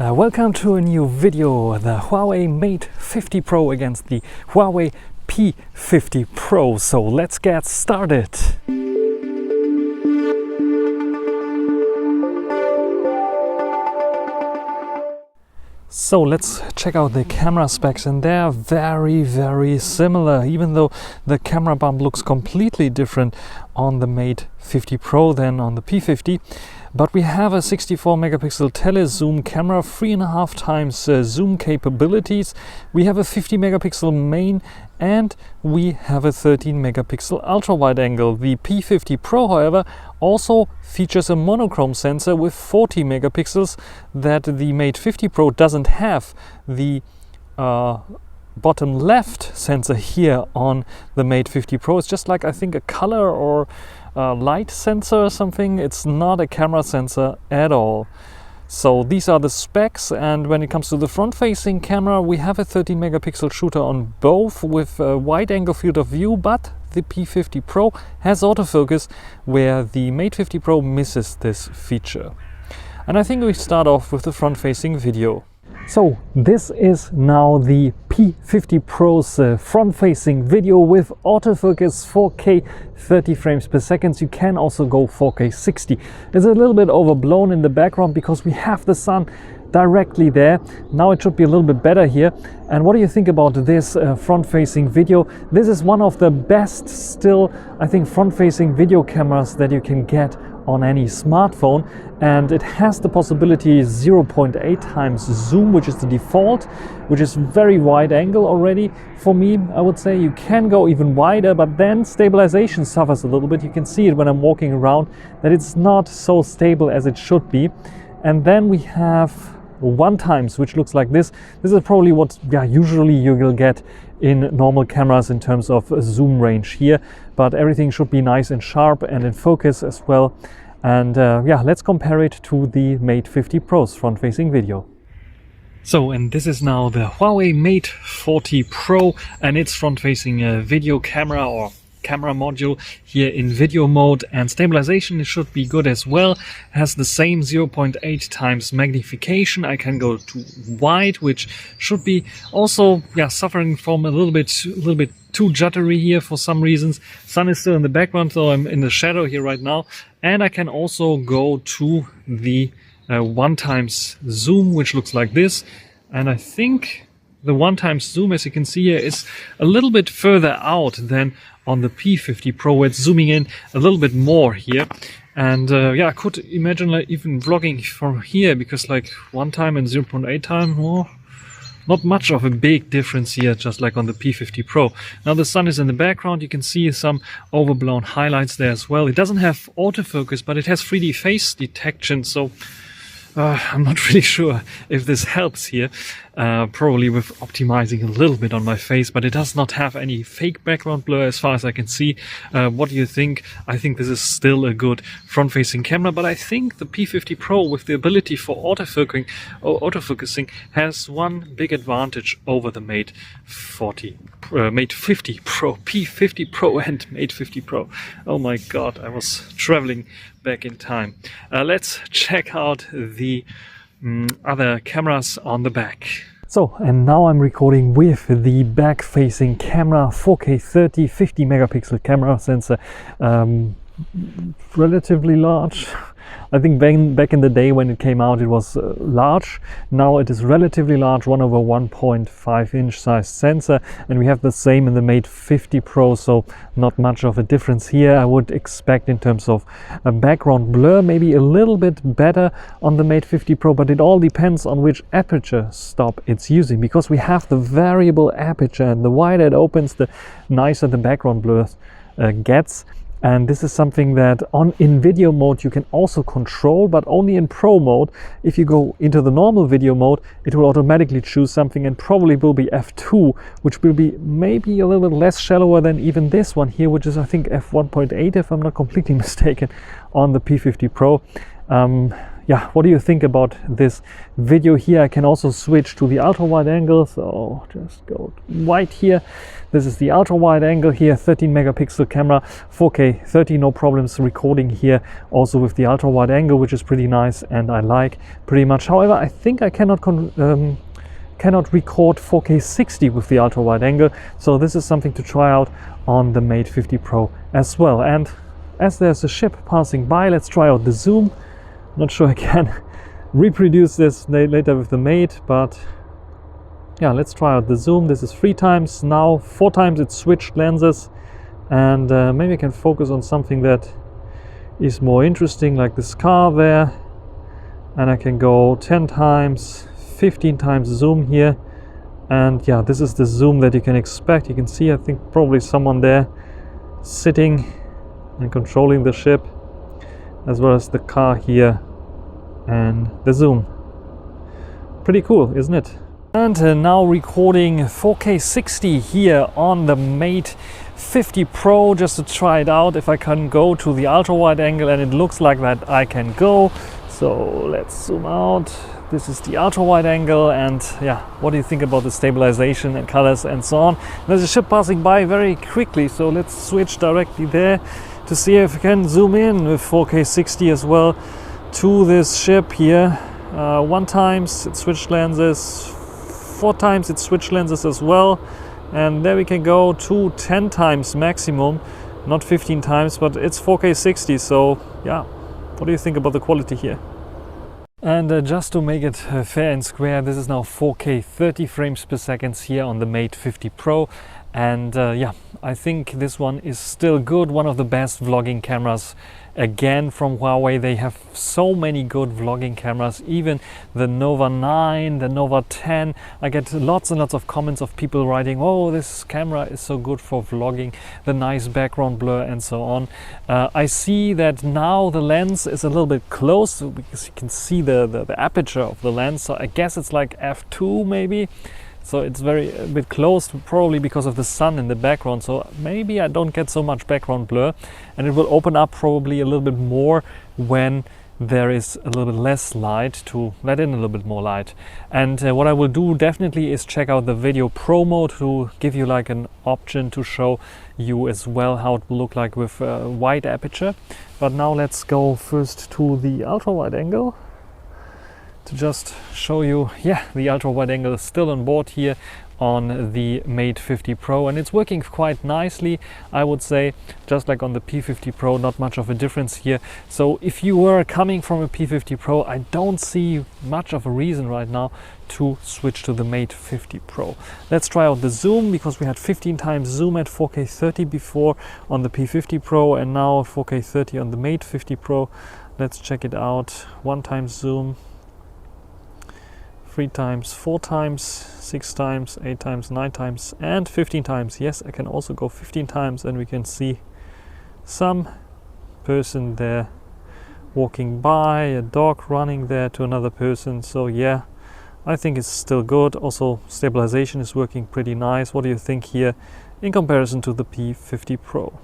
Welcome to a new video, the Huawei Mate 50 Pro against the Huawei P50 Pro. So let's get started. So let's check out the camera specs, and they're very similar, even though the camera bump looks completely different on the Mate 50 Pro than on the P50. But we have a 64 megapixel tele-zoom camera, 3.5 times zoom capabilities. We have a 50 megapixel main, and we have a 13 megapixel ultra wide angle. The P50 Pro, however, also features a monochrome sensor with 40 megapixels that the Mate 50 Pro doesn't have. The bottom left sensor here on the Mate 50 Pro is just like, I think, a color or light sensor or something. It's not a camera sensor at all. So these are the specs, and when it comes to the front-facing camera, we have a 13 megapixel shooter on both with a wide angle field of view, but the P50 Pro has autofocus where the Mate 50 Pro misses this feature. And I think we start off with the front-facing video. So this is now the P50 Pro's front-facing video with autofocus 4K 30 frames per second. You can also go 4K 60. It's a little bit overblown in the background because we have the sun directly there. Now it should be a little bit better here. And what do you think about this front-facing video? This is one of the best still, I think, front-facing video cameras that you can get on any smartphone, and it has the possibility 0.8 times zoom, which is the default, which is very wide angle already. For me, I would say you can go even wider, but then stabilization suffers a little bit. You can see it when I'm walking around that it's not so stable as it should be. And then we have 1 times, which looks like this. This is probably what usually you will get in normal cameras in terms of zoom range here, but everything should be nice and sharp and in focus as well. And let's compare it to the Mate 50 Pro's front-facing video. So, and this is now the Huawei Mate 40 Pro and its front-facing video camera or camera module here in video mode, and stabilization should be good as well. Has the same 0.8 times magnification. I can go to wide, which should be also suffering from a little bit too juddery here for some reasons. Sun is still in the background, so I'm in the shadow here right now. And I can also go to the 1 times zoom, which looks like this. And I think the 1 times zoom, as you can see here, is a little bit further out than on the P50 Pro. It's zooming in a little bit more here. And I could imagine like even vlogging from here, because like 1 time and 0.8 time, not much of a big difference here, just like on the P50 Pro. Now the sun is in the background. You can see some overblown highlights there as well. It doesn't have autofocus, but it has 3D face detection, so I'm not really sure if this helps here, probably with optimizing a little bit on my face, but it does not have any fake background blur as far as I can see. What do you think? I think this is still a good front-facing camera, but I think the P50 Pro with the ability for autofocusing has one big advantage over the Mate 50 Pro, P50 Pro and Mate 50 Pro. Oh my god, I was traveling back in time. Let's check out the other cameras on the back. So, and now I'm recording with the back-facing camera, 4K 30, 50 megapixel camera sensor, relatively large. I think back in the day when it came out it was large. Now it is relatively large, 1/1.5 inch size sensor, and we have the same in the Mate 50 Pro, so not much of a difference here. I would expect in terms of background blur maybe a little bit better on the Mate 50 Pro, but it all depends on which aperture stop it's using, because we have the variable aperture, and the wider it opens, the nicer the background blur gets. And this is something that in video mode you can also control, but only in Pro mode. If you go into the normal video mode, it will automatically choose something, and probably will be f2, which will be maybe a little bit less shallower than even this one here, which is I think f1.8 if I'm not completely mistaken on the P50 Pro. yeah, what do you think about this video here? I can also switch to the ultra wide angle, so just go wide here. This is the ultra wide angle here, 13 megapixel camera, 4K 30, no problems recording here, also with the ultra wide angle, which is pretty nice and I like pretty much. However, I think I cannot record 4K 60 with the ultra wide angle, so this is something to try out on the Mate 50 Pro as well. And as there's a ship passing by, let's try out the zoom. Not sure I can reproduce this later with the Mate, but yeah, let's try out the zoom. This is 3 times, now 4 times it's switched lenses, and maybe I can focus on something that is more interesting, like this car there, and I can go 10 times, 15 times zoom here. And yeah, this is the zoom that you can expect. You can see, I think, probably someone there sitting and controlling the ship, as well as the car here and the zoom. Pretty cool, isn't it? And now recording 4K 60 here on the Mate 50 Pro, just to try it out if I can go to the ultra wide angle, and it looks like that I can go. So let's zoom out. This is the ultra wide angle, and yeah, what do you think about the stabilization and colors and so on? There's a ship passing by very quickly, so let's switch directly there to see if we can zoom in with 4K 60 as well to this ship here. 1 times it switched lenses, 4 times it switched lenses as well, and there we can go to 10 times maximum, not 15 times, but it's 4K 60. So yeah, what do you think about the quality here? And just to make it fair and square, this is now 4K 30 frames per second here on the Mate 50 Pro. And yeah, I think this one is still good, one of the best vlogging cameras again from Huawei. They have so many good vlogging cameras, even the Nova 9, the Nova 10. I get lots and lots of comments of people writing, oh, this camera is so good for vlogging, the nice background blur and so on. I see that now the lens is a little bit close because you can see the aperture of the lens, so I guess it's like f2 maybe. So it's a bit close, probably because of the sun in the background. So maybe I don't get so much background blur, and it will open up probably a little bit more when there is a little bit less light, to let in a little bit more light. And what I will do definitely is check out the video pro mode to give you like an option to show you as well how it will look like with wide aperture. But now let's go first to the ultra wide angle to just show you, yeah, the ultra wide angle is still on board here on the Mate 50 Pro, and it's working quite nicely, I would say, just like on the P50 Pro, not much of a difference here. So if you were coming from a P50 Pro, I don't see much of a reason right now to switch to the Mate 50 Pro. Let's try out the zoom, because we had 15 times zoom at 4K 30 before on the P50 Pro, and now 4K 30 on the Mate 50 Pro. Let's check it out. 1 times zoom, 3 times, 4 times, 6 times, 8 times, 9 times, and 15 times. Yes, I can also go 15 times, and we can see some person there walking by, a dog running there to another person. So yeah, I think it's still good. Also, stabilization is working pretty nice. What do you think here in comparison to the P50 Pro?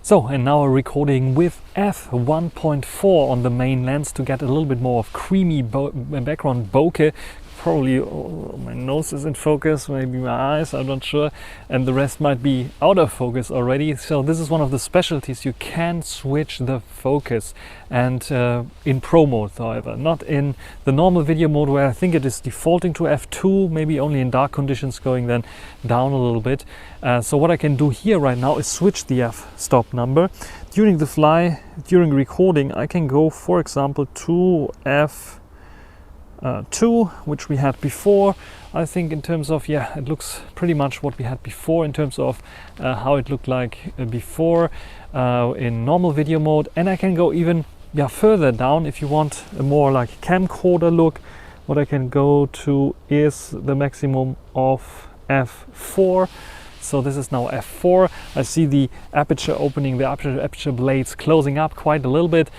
So, and now we're recording with f1.4 on the main lens to get a little bit more of creamy background bokeh. Probably my nose is in focus, maybe my eyes, I'm not sure, and the rest might be out of focus already. So this is one of the specialties. You can switch the focus, and in Pro mode, however, not in the normal video mode, where I think it is defaulting to f2, maybe only in dark conditions, going then down a little bit. So what I can do here right now is switch the f-stop number. During the fly, during recording, I can go, for example, to f2, which we had before. I think in terms of, yeah, it looks pretty much what we had before in terms of how it looked like before in normal video mode. And I can go even further down if you want a more like camcorder look. What I can go to is the maximum of f4. So this is now f4. I see the aperture opening, the aperture blades closing up quite a little bit,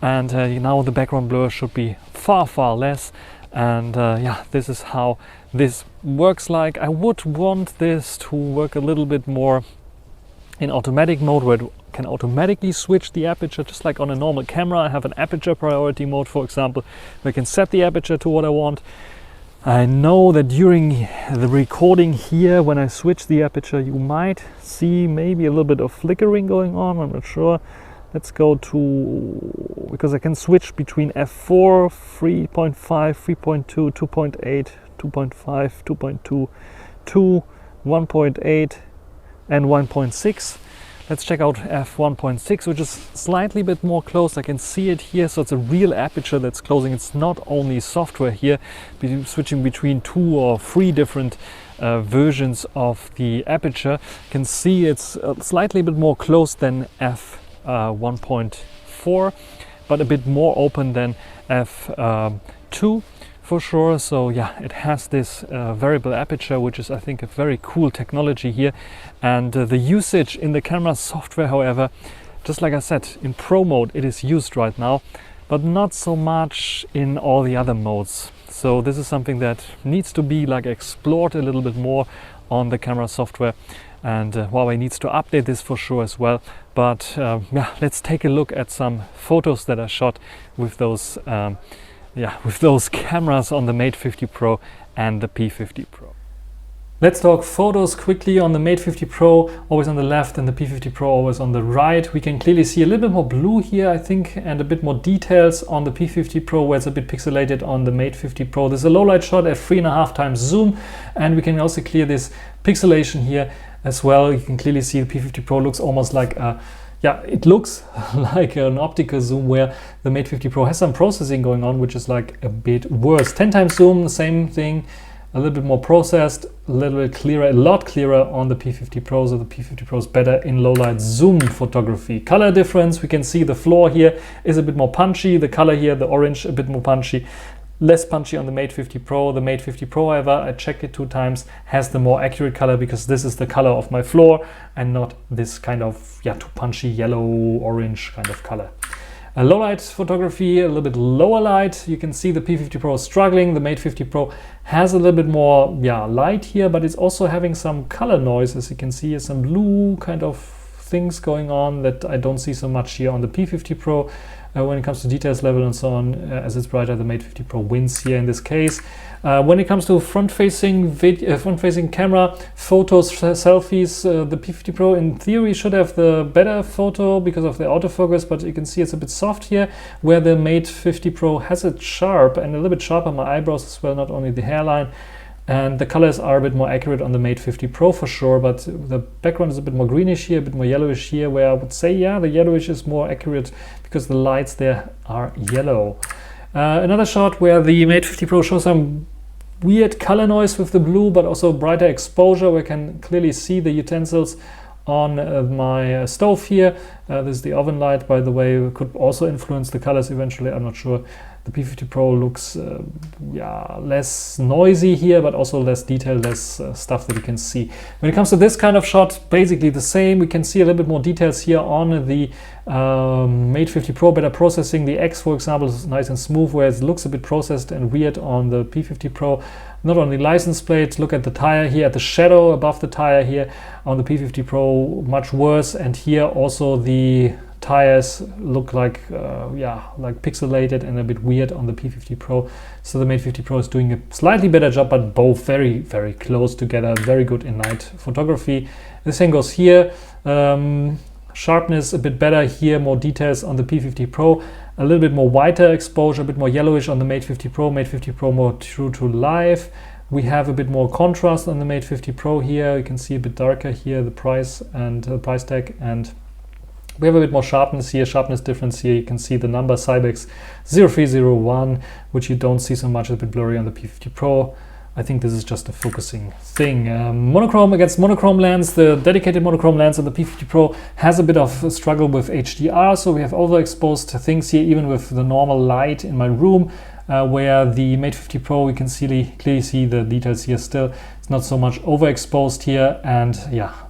and now the background blur should be far less. And yeah, this is how this works like. I would want this to work a little bit more in automatic mode, where it can automatically switch the aperture, just like on a normal camera. I have an aperture priority mode, for example, where I can set the aperture to what I want. I know that during the recording here, when I switch the aperture, you might see maybe a little bit of flickering going on. I'm not sure. Let's go to, because I can switch between f4, 3.5, 3.2, 2.8, 2.5, 2.2, 2, 1.8 and 1.6. Let's check out f1.6, which is slightly bit more closed. I can see it here, so it's a real aperture that's closing. It's not only software here, switching between 2 or 3 different versions of the aperture. You can see it's slightly bit more closed than f1.4, but a bit more open than f2. For sure. So yeah, it has this variable aperture, which is, I think, a very cool technology here. And the usage in the camera software, however, just like I said, in Pro mode it is used right now, but not so much in all the other modes. So this is something that needs to be like explored a little bit more on the camera software, and Huawei needs to update this for sure as well. But yeah, let's take a look at some photos that are shot with those with those cameras on the Mate 50 Pro and the P50 Pro. Let's talk photos quickly on the Mate 50 Pro, always on the left, and the P50 Pro always on the right. We can clearly see a little bit more blue here, I think, and a bit more details on the P50 Pro, where it's a bit pixelated on the Mate 50 Pro. There's a low light shot at 3.5 times zoom, and we can also clear this pixelation here as well. You can clearly see the P50 Pro looks almost like a it looks like an optical zoom, where the Mate 50 Pro has some processing going on, which is like a bit worse. 10 times zoom, the same thing, a little bit more processed, a little bit clearer, a lot clearer on the P50 Pro. So the P50 Pro is better in low light zoom photography. Color difference, we can see the floor here is a bit more punchy. The color here, the orange, a bit more punchy. Less punchy on the Mate 50 Pro. The Mate 50 Pro, however, I checked it 2 times, has the more accurate color, because this is the color of my floor and not this kind of too punchy yellow orange kind of color. Low light photography, a little bit lower light. You can see the P50 Pro is struggling. The Mate 50 Pro has a little bit more light here, but it's also having some color noise. As you can see, some blue kind of things going on that I don't see so much here on the P50 Pro. When it comes to details level and so on, as it's brighter, the Mate 50 Pro wins here in this case. When it comes to front-facing camera photos, selfies, the P50 Pro in theory should have the better photo because of the autofocus, but you can see it's a bit soft here, where the Mate 50 Pro has it sharp and a little bit sharp on my eyebrows as well, not only the hairline. And the colors are a bit more accurate on the Mate 50 Pro for sure, but the background is a bit more greenish here, a bit more yellowish here, where I would say, the yellowish is more accurate because the lights there are yellow. Another shot where the Mate 50 Pro shows some weird color noise with the blue, but also brighter exposure, where I can clearly see the utensils on my stove here. This is the oven light, by the way. It could also influence the colors eventually, I'm not sure. The P50 Pro looks less noisy here, but also less detail, less stuff that you can see. When it comes to this kind of shot, basically the same. We can see a little bit more details here on the Mate 50 Pro, better processing. The X, for example, is nice and smooth, whereas it looks a bit processed and weird on the P50 Pro. Not on the license plate, look at the tire here, at the shadow above the tire here on the P50 Pro, much worse. And here also the tires look like pixelated and a bit weird on the P50 Pro. So the Mate 50 Pro is doing a slightly better job, but both very, very close together, very good in night photography. The same goes here. Sharpness a bit better here, more details on the P50 Pro, a little bit more whiter exposure, a bit more yellowish on the Mate 50 Pro. Mate 50 Pro more true to life. We have a bit more contrast on the Mate 50 Pro here. You can see a bit darker here, the price and the price tag, and we have a bit more sharpness here, sharpness difference here. You can see the number Cybex 0301, which you don't see so much, a bit blurry on the P50 Pro. I think this is just a focusing thing. Monochrome against monochrome lens. The dedicated monochrome lens on the P50 Pro has a bit of a struggle with HDR, so we have overexposed things here, even with the normal light in my room, where the Mate 50 Pro, we can clearly see the details here still. It's not so much overexposed here, and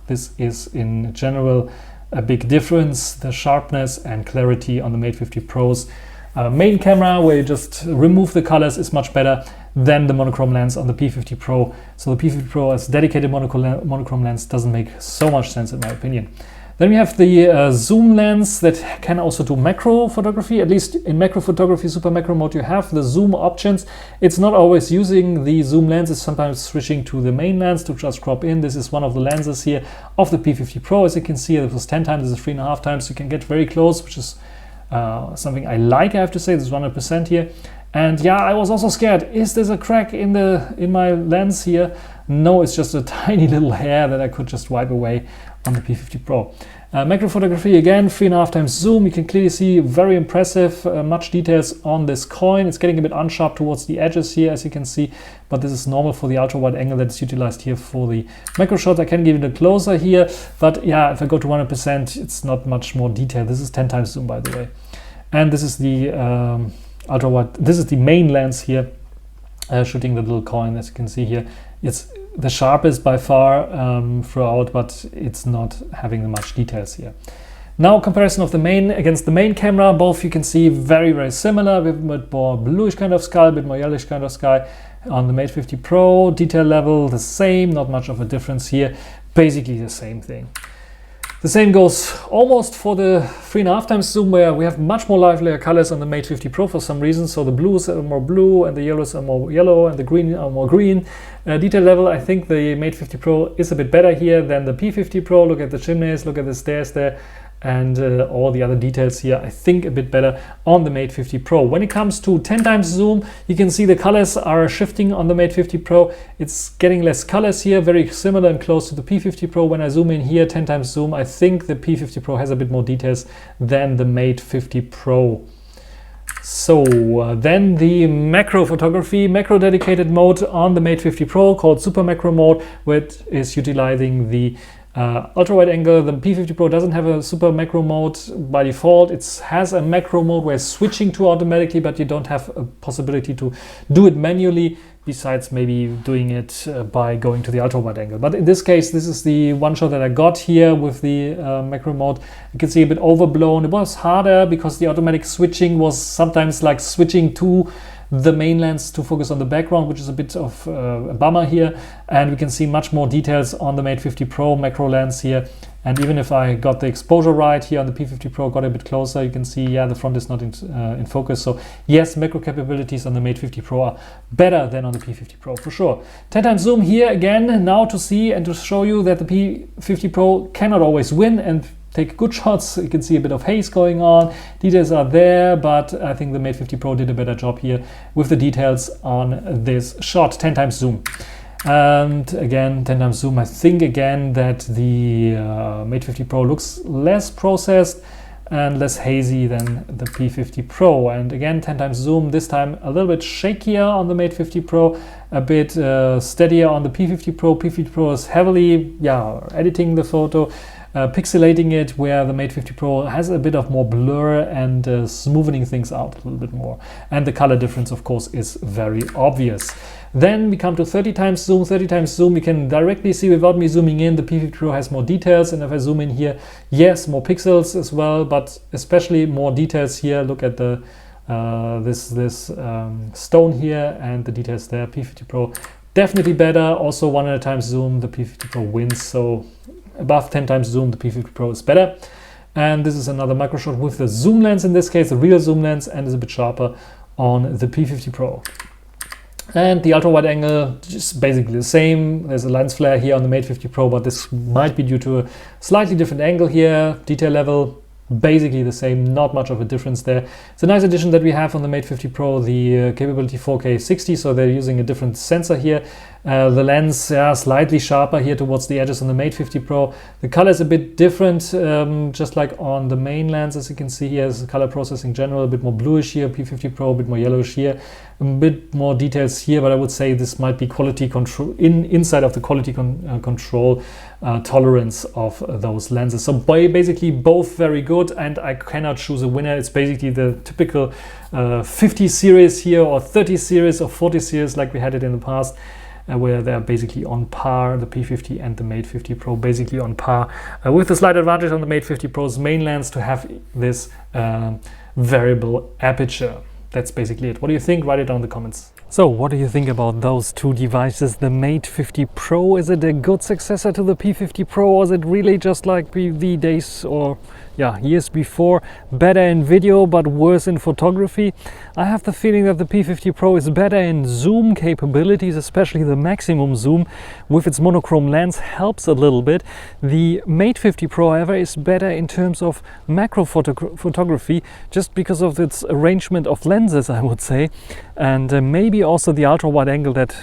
this is in general a big difference. The sharpness and clarity on the Mate 50 Pro's main camera, where you just remove the colors, is much better than the monochrome lens on the P50 Pro. So the P50 Pro as dedicated monochrome lens doesn't make so much sense in my opinion. Then we have the zoom lens that can also do macro photography. At least in macro photography, super macro mode, you have the zoom options. It's not always using the zoom lens. It's sometimes switching to the main lens to just crop in. This is one of the lenses here of the P50 Pro. As you can see, it was 10 times, this is 3.5 times. You can get very close, which is something I like, I have to say. This is 100% here. And yeah, I was also scared. Is this a crack in my lens here? No, it's just a tiny little hair that I could just wipe away on the P50 Pro. Macro photography, again, 3.5 times zoom. You can clearly see very impressive, much details on this coin. It's getting a bit unsharp towards the edges here, as you can see, but this is normal for the ultra wide angle that's utilized here for the macro shots. I can give it a closer here, but yeah, if I go to 100%, it's not much more detail. This is 10 times zoom, by the way. And this is the ultra wide, this is the main lens here, shooting the little coin, as you can see here. It's the sharpest by far throughout, but it's not having much details here. Now, comparison of the main against the main camera, both you can see very, very similar. We have a bit more bluish kind of sky, a bit more yellowish kind of sky on the Mate 50 Pro. Detail level the same, not much of a difference here. Basically the same thing. The same goes almost for the 3.5 times zoom, where we have much more livelier colors on the Mate 50 Pro for some reason. So the blues are more blue and the yellows are more yellow and the green are more green. Detail level, I think the Mate 50 Pro is a bit better here than the P50 Pro. Look at the chimneys, look at the stairs there, and all the other details here, I think a bit better on the Mate 50 Pro. When it comes to 10 times zoom, you can see the colors are shifting on the Mate 50 Pro. It's getting less colors here, very similar and close to the P50 Pro. When I zoom in here, 10 times zoom, I think the P50 Pro has a bit more details than the Mate 50 Pro. So then the macro photography, macro dedicated mode on the Mate 50 Pro called super macro mode, which is utilizing the ultra wide angle. The P50 Pro doesn't have a super macro mode by default. It has a macro mode where it's switching to automatically, but you don't have a possibility to do it manually, besides maybe doing it by going to the ultra wide angle. But in this case, this is the one shot that I got here with the macro mode. You can see a bit overblown. It was harder because the automatic switching was sometimes like switching to the main lens to focus on the background, which is a bit of a bummer here. And we can see much more details on the Mate 50 Pro macro lens here. And even if I got the exposure right here on the P50 Pro, got a bit closer, you can see, yeah, the front is not in focus. So yes, macro capabilities on the Mate 50 Pro are better than on the P50 Pro for sure. 10 times zoom here again, now to see and to show you that the P50 Pro cannot always win and take good shots. You can see a bit of haze going on. Details are there, but I think the Mate 50 Pro did a better job here with the details on this shot. 10 times zoom. And again, 10 times zoom. I think again that the Mate 50 Pro looks less processed and less hazy than the P50 Pro. And again, 10 times zoom, this time a little bit shakier on the Mate 50 Pro, a bit steadier on the P50 Pro. P50 Pro is heavily editing the photo, pixelating it, where the Mate 50 Pro has a bit of more blur and smoothing things out a little bit more. And the color difference, of course, is very obvious. Then we come to 30 times zoom. 30 times zoom, you can directly see without me zooming in, the P50 Pro has more details. And if I zoom in here, yes, more pixels as well, but especially more details here. Look at the this stone here and the details there. P50 Pro definitely better. Also 100 times zoom, the P50 Pro wins. So above 10 times zoom, the P50 Pro is better. And this is another macro shot with the zoom lens, in this case, the real zoom lens, and is a bit sharper on the P50 Pro. And the ultra wide angle is basically the same. There's a lens flare here on the Mate 50 Pro, but this might be due to a slightly different angle here. Detail level, basically the same, not much of a difference there. It's a nice addition that we have on the Mate 50 Pro, the capability 4K 60, so they're using a different sensor here. The lens, slightly sharper here towards the edges on the Mate 50 Pro. The color is a bit different, just like on the main lens, as you can see here. Is the color processing in general, a bit more bluish here, P50 Pro, a bit more yellowish here, a bit more details here, but I would say this might be quality control, inside of the quality control tolerance of those lenses. So basically both very good, and I cannot choose a winner. It's basically the typical 50 series here, or 30 series, or 40 series like we had it in the past, where they're basically on par, the P50 and the Mate 50 Pro basically on par, with the slight advantage on the Mate 50 Pro's main lens to have this variable aperture. That's basically it. What do you think? Write it down in the comments. So what do you think about those two devices? The Mate 50 Pro, is it a good successor to the P50 Pro, or is it really just like the days or years before, better in video but worse in photography? I have the feeling that the P50 Pro is better in zoom capabilities, especially the maximum zoom with its monochrome lens helps a little bit. The Mate 50 Pro, however, is better in terms of macro photography, just because of its arrangement of lenses, I would say, and maybe also the ultra wide angle that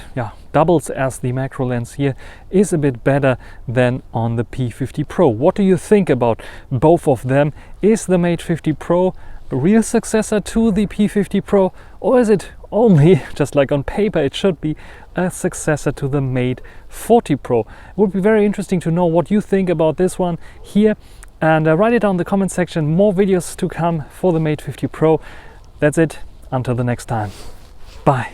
doubles as the macro lens here is a bit better than on the P50 Pro. What do you think about both of them? Is the Mate 50 Pro a real successor to the P50 Pro, or is it only, just like on paper it should be, a successor to the Mate 40 Pro? It would be very interesting to know what you think about this one here, and write it down in the comment section. More videos to come for the Mate 50 Pro. That's it, until the next time. Bye.